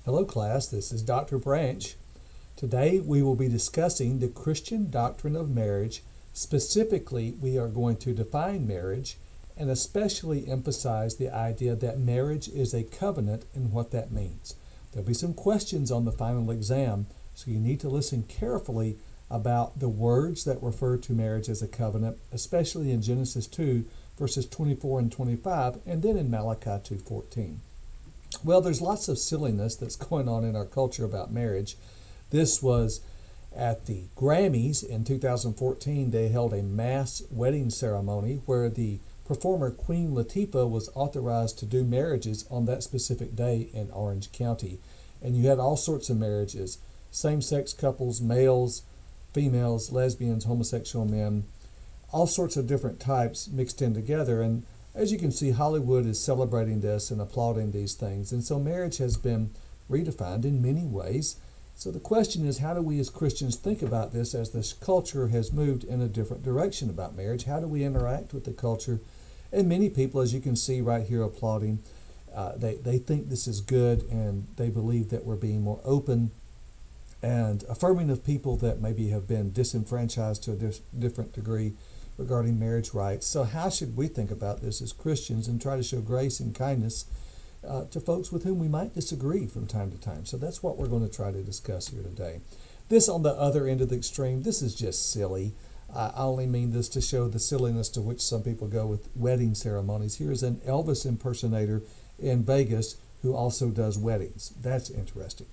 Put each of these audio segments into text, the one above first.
Hello class, this is Dr. Branch. Today we will be discussing the Christian doctrine of marriage. Specifically, we are going to define marriage and especially emphasize the idea that marriage is a covenant and what that means. There'll be some questions on the final exam, so you need to listen carefully about the words that refer to marriage as a covenant, especially in Genesis 2, verses 24 and 25, and then in Malachi 2:14. Well, there's lots of silliness that's going on in our culture about marriage. This was at the Grammys in 2014. They held a mass wedding ceremony where the performer Queen Latifah was authorized to do marriages on that specific day in Orange County. And you had all sorts of marriages, same-sex couples, males, females, lesbians, homosexual men, all sorts of different types mixed in together. And as you can see, Hollywood is celebrating this and applauding these things. And so marriage has been redefined in many ways. So the question is, how do we as Christians think about this as this culture has moved in a different direction about marriage? How do we interact with the culture? And many people, as you can see right here applauding, they think this is good, and they believe that we're being more open and affirming of people that maybe have been disenfranchised to a different degree regarding marriage rights. So how should we think about this as Christians and try to show grace and kindness to folks with whom we might disagree from time to time? So that's what we're going to try to discuss here today. This on the other end of the extreme, this is just silly. I only mean this to show the silliness to which some people go with wedding ceremonies. Here's an Elvis impersonator in Vegas who also does weddings. That's interesting.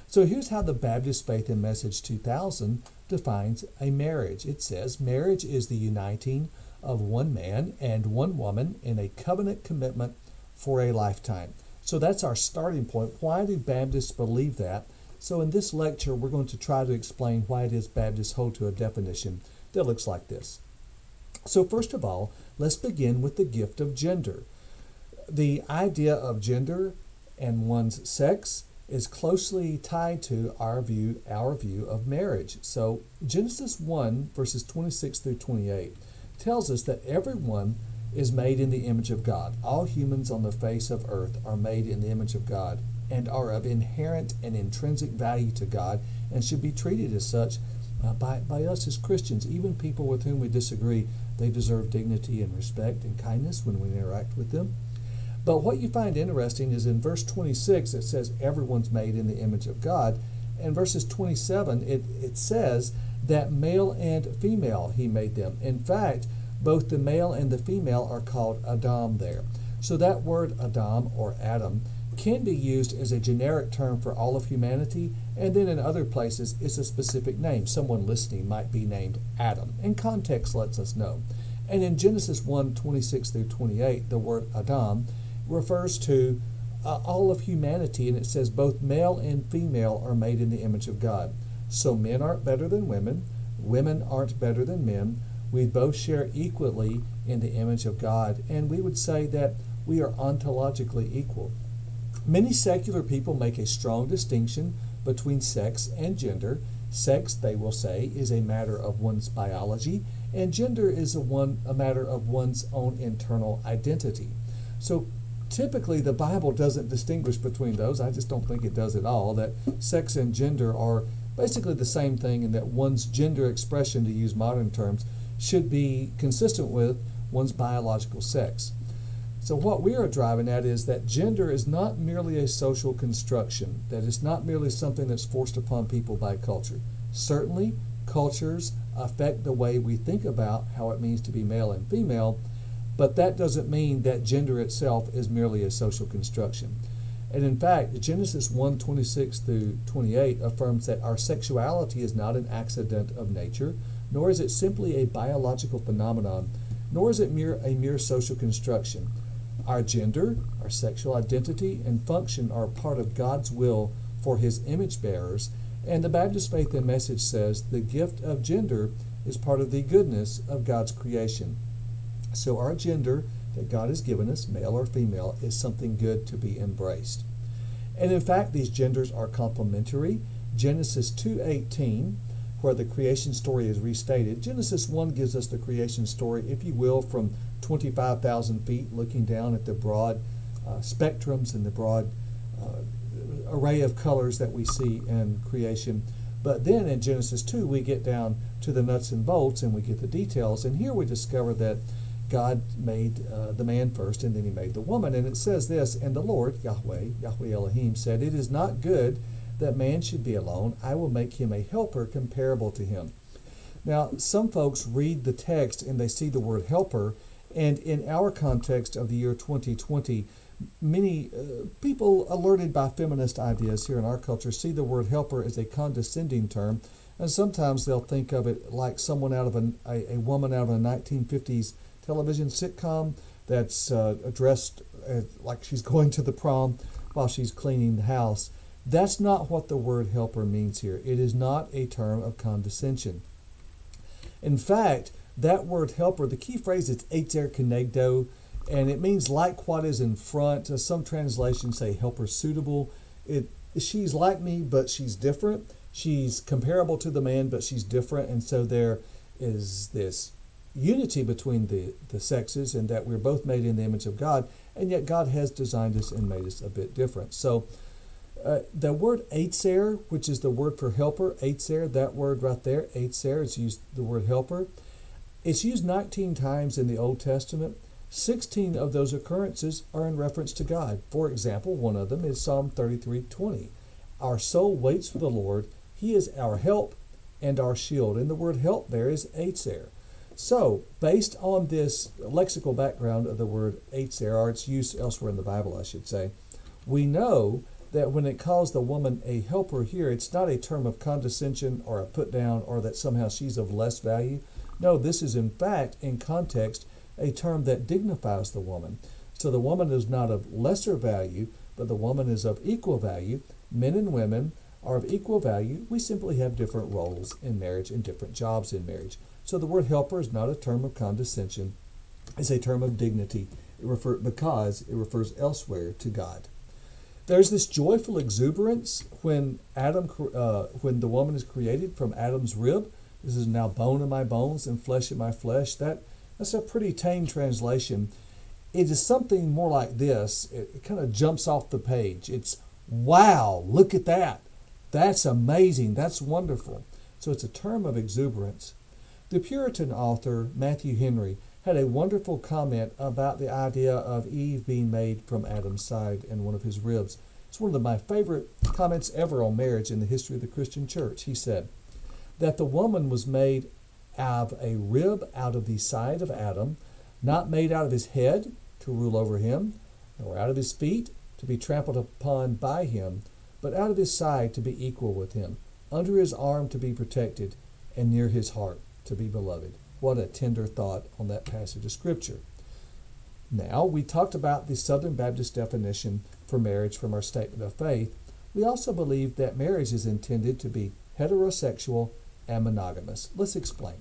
So here's how the Baptist Faith and Message 2000 defines a marriage. It says, marriage is the uniting of one man and one woman in a covenant commitment for a lifetime. So that's our starting point. Why do Baptists believe that? So in this lecture, we're going to try to explain why it is Baptists hold to a definition that looks like this. So first of all, let's begin with the gift of gender. The idea of gender and one's sex is closely tied to our view of marriage. So Genesis 1, verses 26 through 28 tells us that everyone is made in the image of God. All humans on the face of earth are made in the image of God and are of inherent and intrinsic value to God and should be treated as such by us as Christians. Even people with whom we disagree, they deserve dignity and respect and kindness when we interact with them. But what you find interesting is in verse 26, it says everyone's made in the image of God. And verses 27, it says that male and female he made them. In fact, both the male and the female are called Adam there. So that word Adam or Adam can be used as a generic term for all of humanity, and then in other places it's a specific name. Someone listening might be named Adam, and context lets us know. And in Genesis 1, 26 through 28, the word Adam refers to all of humanity, and it says both male and female are made in the image of God. So men aren't better than women, women aren't better than men. We both share equally in the image of God, and we would say that we are ontologically equal. Many secular people make a strong distinction between sex and gender. Sex, they will say, is a matter of one's biology, and gender is a matter of one's own internal identity. So typically, the Bible doesn't distinguish between those. I just don't think it does at all. That sex and gender are basically the same thing, and that one's gender expression, to use modern terms, should be consistent with one's biological sex. So what we are driving at is that gender is not merely a social construction, that it's not merely something that's forced upon people by culture. Certainly, cultures affect the way we think about how it means to be male and female, but that doesn't mean that gender itself is merely a social construction. And in fact, Genesis 1, 26 through 28 affirms that our sexuality is not an accident of nature, nor is it simply a biological phenomenon, nor is it a mere social construction. Our gender, our sexual identity, and function are part of God's will for His image bearers, and the Baptist Faith and Message says the gift of gender is part of the goodness of God's creation. So our gender that God has given us, male or female, is something good to be embraced. And in fact, these genders are complementary. Genesis 2:18, where the creation story is restated. Genesis 1 gives us the creation story, if you will, from 25,000 feet, looking down at the broad spectrums and the broad array of colors that we see in creation. But then in Genesis 2, we get down to the nuts and bolts and we get the details. And here we discover that God made the man first, and then he made the woman. And it says this, and the Lord, Yahweh Elohim, said, "It is not good that man should be alone. I will make him a helper comparable to him." Now, some folks read the text and they see the word helper, and in our context of the year 2020, many people alerted by feminist ideas here in our culture see the word helper as a condescending term, and sometimes they'll think of it like someone out of a woman out of a 1950s television sitcom that's dressed like she's going to the prom while she's cleaning the house. That's not what the word helper means here. It is not a term of condescension. In fact, that word helper, the key phrase is etzer kenegdo, and it means like what is in front. Some translations say helper suitable. She's like me, but she's different. She's comparable to the man, but she's different. And so there is this unity between the sexes, and that we're both made in the image of God, and yet God has designed us and made us a bit different. So the word etzer, which is the word for helper, etzer, that word right there, etzer, is used, the word helper. It's used 19 times in the Old Testament. 16 of those occurrences are in reference to God. For example, one of them is Psalm 33:20. Our soul waits for the Lord. He is our help and our shield. And the word help there is etzer. So, based on this lexical background of the word etzer, or its use elsewhere in the Bible, I should say, we know that when it calls the woman a helper here, it's not a term of condescension or a put down or that somehow she's of less value. No, this is in fact, in context, a term that dignifies the woman. So the woman is not of lesser value, but the woman is of equal value. Men and women are of equal value. We simply have different roles in marriage and different jobs in marriage. So the word helper is not a term of condescension. It's a term of dignity because it refers elsewhere to God. There's this joyful exuberance when when the woman is created from Adam's rib. This is now bone of my bones and flesh of my flesh. That's a pretty tame translation. It is something more like this. It kind of jumps off the page. It's, wow, look at that. That's amazing. That's wonderful. So it's a term of exuberance. The Puritan author Matthew Henry had a wonderful comment about the idea of Eve being made from Adam's side and one of his ribs. It's one of my favorite comments ever on marriage in the history of the Christian church. He said that the woman was made out of a rib out of the side of Adam, not made out of his head to rule over him, nor out of his feet to be trampled upon by him, but out of his side to be equal with him, under his arm to be protected, and near his heart to be beloved. What a tender thought on that passage of Scripture. Now, we talked about the Southern Baptist definition for marriage from our statement of faith. We also believe that marriage is intended to be heterosexual and monogamous. Let's explain.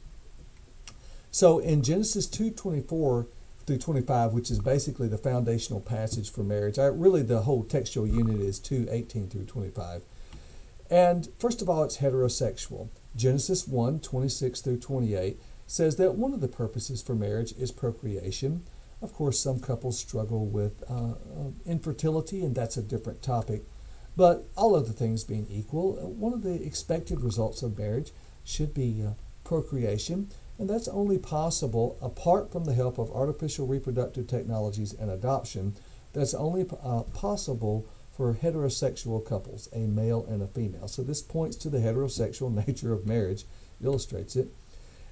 So in Genesis 2:24 through 25, which is basically the foundational passage for marriage, really the whole textual unit is 2:18 through 25. And first of all, it's heterosexual. Genesis 1:26 through 28 says that one of the purposes for marriage is procreation. Of course, some couples struggle with infertility, and that's a different topic. But all other things being equal, one of the expected results of marriage should be procreation, and that's only possible apart from the help of artificial reproductive technologies and adoption. That's only possible for heterosexual couples, a male and a female. So this points to the heterosexual nature of marriage, illustrates it.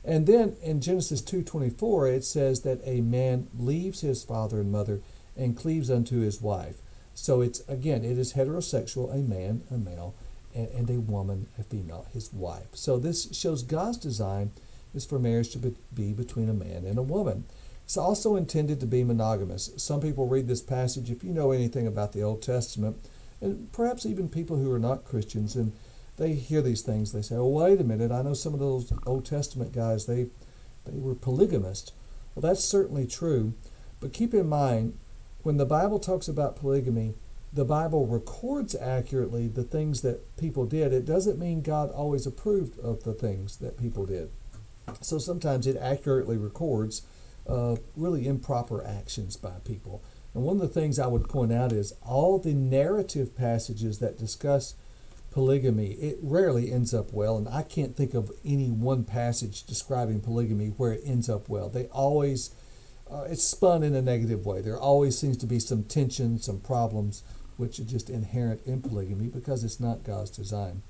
And then in Genesis 2:24, it says that a man leaves his father and mother and cleaves unto his wife. So it is heterosexual, a man, a male, and a woman, a female, his wife. So this shows God's design is for marriage to be between a man and a woman. It's also intended to be monogamous. Some people read this passage, if you know anything about the Old Testament, and perhaps even people who are not Christians, and they hear these things, they say, oh, wait a minute, I know some of those Old Testament guys, they were polygamists. Well, that's certainly true, but keep in mind, when the Bible talks about polygamy, the Bible records accurately the things that people did. It doesn't mean God always approved of the things that people did. So sometimes it accurately records really improper actions by people. And one of the things I would point out is all the narrative passages that discuss polygamy, it rarely ends up well, and I can't think of any one passage describing polygamy where it ends up well. They always, it's spun in a negative way. There always seems to be some tension, some problems, which are just inherent in polygamy because it's not God's design.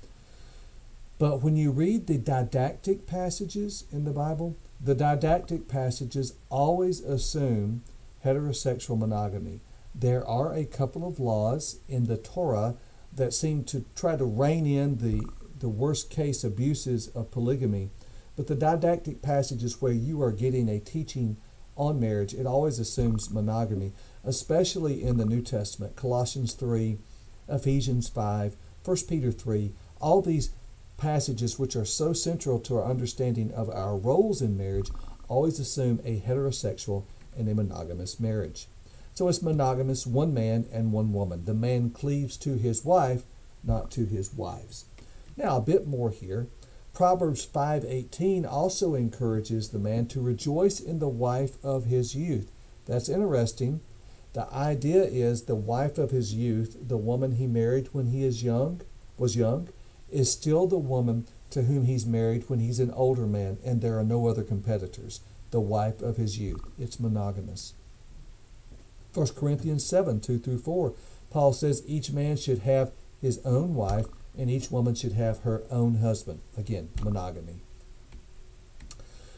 But when you read the didactic passages in the Bible, the didactic passages always assume heterosexual monogamy. There are a couple of laws in the Torah that seem to try to rein in the worst case abuses of polygamy. But the didactic passages where you are getting a teaching on marriage, it always assumes monogamy, especially in the New Testament. Colossians 3, Ephesians 5, 1 Peter 3, all these passages which are so central to our understanding of our roles in marriage always assume a heterosexual and a monogamous marriage. So it's monogamous, one man and one woman. The man cleaves to his wife, not to his wives. Now a bit more here. Proverbs 5:18 also encourages the man to rejoice in the wife of his youth. That's interesting. The idea is the wife of his youth, the woman he married when he was young, is still the woman to whom he's married when he's an older man and there are no other competitors. The wife of his youth. It's monogamous. 1 Corinthians 7, 2 through 4, Paul says each man should have his own wife and each woman should have her own husband. Again, monogamy.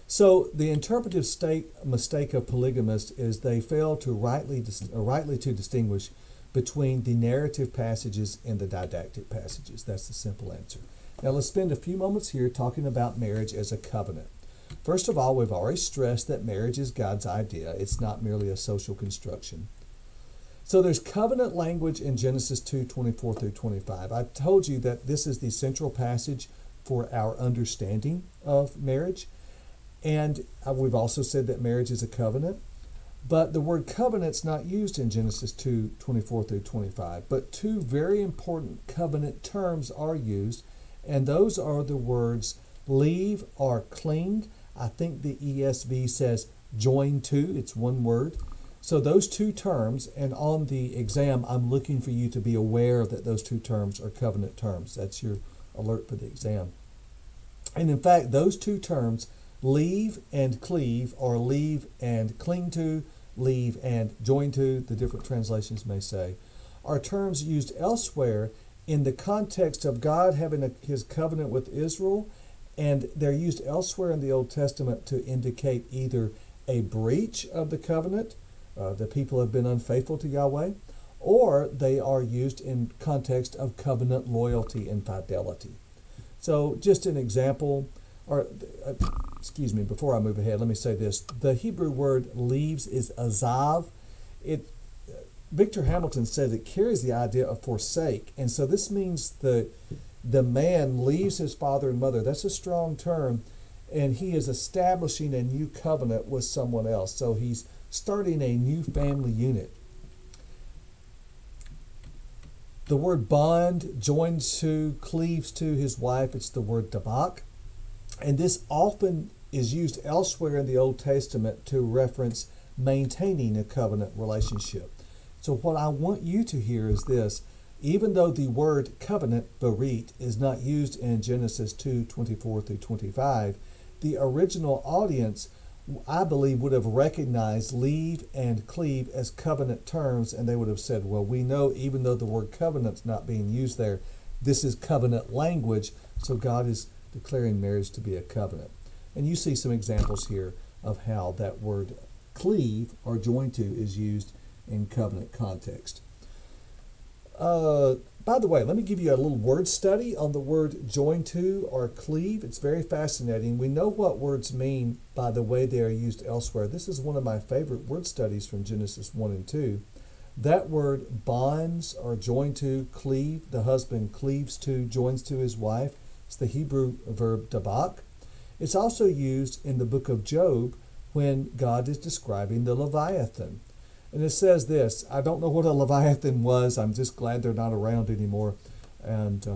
So the interpretive mistake of polygamists is they fail to rightly to distinguish between the narrative passages and the didactic passages. That's the simple answer. Now let's spend a few moments here talking about marriage as a covenant. First of all, we've already stressed that marriage is God's idea. It's not merely a social construction. So there's covenant language in Genesis 2, 24 through 25. I told you that this is the central passage for our understanding of marriage. And we've also said that marriage is a covenant. But the word covenant's not used in Genesis 2, 24 through 25. But two very important covenant terms are used, and those are the words leave or cling. I think the ESV says join to. It's one word. So those two terms, and on the exam, I'm looking for you to be aware that those two terms are covenant terms. That's your alert for the exam. And in fact, those two terms, leave and cleave, or leave and cling to, leave and join to, the different translations may say, are terms used elsewhere in the context of God having his covenant with Israel, and they're used elsewhere in the Old Testament to indicate either a breach of the covenant, the people have been unfaithful to Yahweh, or they are used in context of covenant loyalty and fidelity. So just an example, excuse me, before I move ahead, let me say this. The Hebrew word leaves is azav. Victor Hamilton says it carries the idea of forsake. And so this means the man leaves his father and mother. That's a strong term. And he is establishing a new covenant with someone else. So he's starting a new family unit. The word bond, joins to, cleaves to his wife, it's the word tabak. And this often is used elsewhere in the Old Testament to reference maintaining a covenant relationship. So what I want you to hear is this. Even though the word covenant, berit, is not used in Genesis 2, 24 through 25, the original audience, I believe, would have recognized leave and cleave as covenant terms, and they would have said, well, we know even though the word covenant's not being used there, this is covenant language, so God is declaring marriage to be a covenant. And you see some examples here of how that word cleave or join to is used in covenant context. By the way, let me give you a little word study on the word join to or cleave. It's very fascinating. We know what words mean by the way they are used elsewhere. This is one of my favorite word studies from Genesis 1 and 2. That word bonds or join to, cleave, the husband cleaves to, joins to his wife. It's the Hebrew verb tabak. It's also used in the book of Job when God is describing the Leviathan. And it says this, I don't know what a Leviathan was, I'm just glad they're not around anymore. And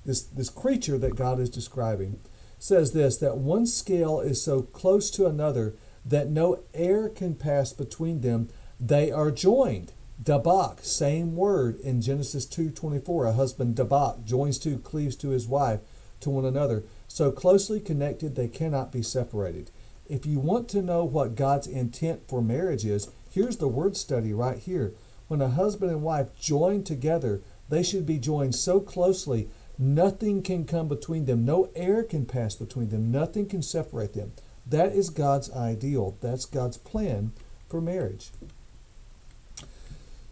this creature that God is describing says this, that one scale is so close to another that no air can pass between them. They are joined. Dabak, same word in Genesis 2:24. A husband, dabak, joins to, cleaves to his wife, to one another. So closely connected they cannot be separated. If you want to know what God's intent for marriage is, here's the word study right here. When a husband and wife join together, they should be joined so closely, nothing can come between them. No air can pass between them. Nothing can separate them. That is God's ideal. That's God's plan for marriage.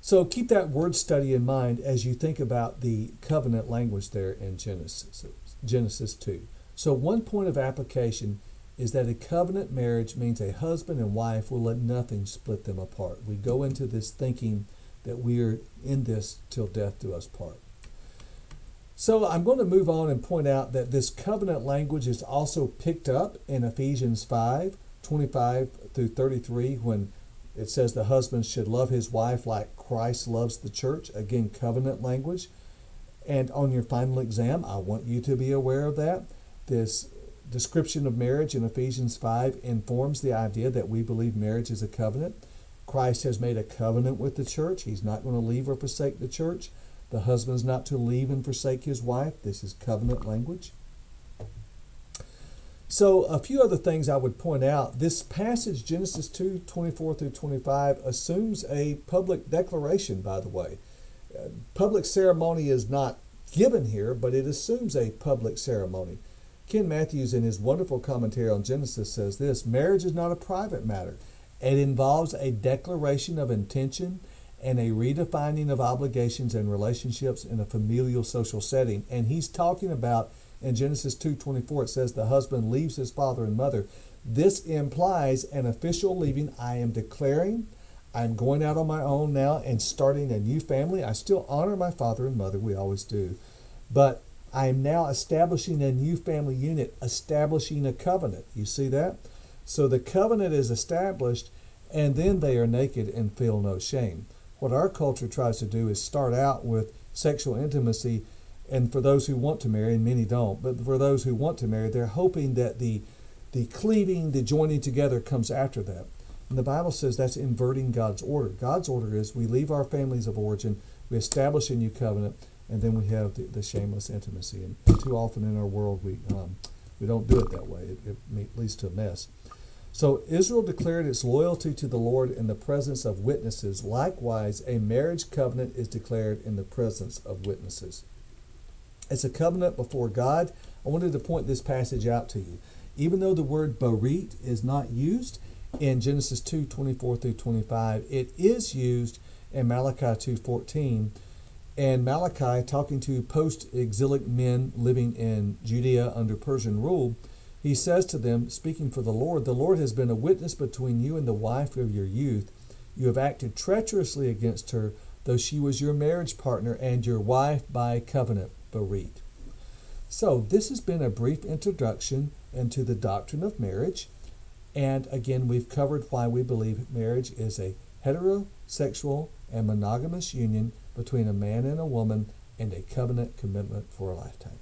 So keep that word study in mind as you think about the covenant language there in Genesis 2. So one point of application is that a covenant marriage means a husband and wife will let nothing split them apart. We go into this thinking that we are in this till death do us part. So I'm going to move on and point out that this covenant language is also picked up in Ephesians 5:25 through 33, when it says the husband should love his wife like Christ loves the church. Again, covenant language. And on your final exam, I want you to be aware of that. This description of marriage in Ephesians 5 informs the idea that we believe marriage is a covenant. Christ has made a covenant with the church. He's not going to leave or forsake the church. The husband's not to leave and forsake his wife. This is covenant language. So a few other things I would point out. This passage, Genesis 2:24 through 25, assumes a public declaration, by the way. Public ceremony is not given here, but it assumes a public ceremony. Ken Matthews, in his wonderful commentary on Genesis, says this: marriage is not a private matter. It involves a declaration of intention and a redefining of obligations and relationships in a familial social setting. And he's talking about, in Genesis 2:24, it says the husband leaves his father and mother. This implies an official leaving. I am declaring I'm going out on my own now and starting a new family. I still honor my father and mother. We always do. But I am now establishing a new family unit, establishing a covenant. You see that? So the covenant is established, and then they are naked and feel no shame. What our culture tries to do is start out with sexual intimacy, and for those who want to marry, and many don't, but for those who want to marry, they're hoping that the cleaving, the joining together comes after that. And the Bible says that's inverting God's order. God's order is we leave our families of origin, we establish a new covenant, and then we have the shameless intimacy. And too often in our world, we don't do it that way. It leads to a mess. So Israel declared its loyalty to the Lord in the presence of witnesses. Likewise, a marriage covenant is declared in the presence of witnesses. It's a covenant before God. I wanted to point this passage out to you. Even though the word berit is not used in Genesis 2:24 through 25, it is used in Malachi 2:14. And Malachi, talking to post-exilic men living in Judea under Persian rule, he says to them, speaking for the Lord has been a witness between you and the wife of your youth. You have acted treacherously against her, though she was your marriage partner and your wife by covenant, berit. So this has been a brief introduction into the doctrine of marriage. And again, we've covered why we believe marriage is a heterosexual and monogamous union between a man and a woman and a covenant commitment for a lifetime.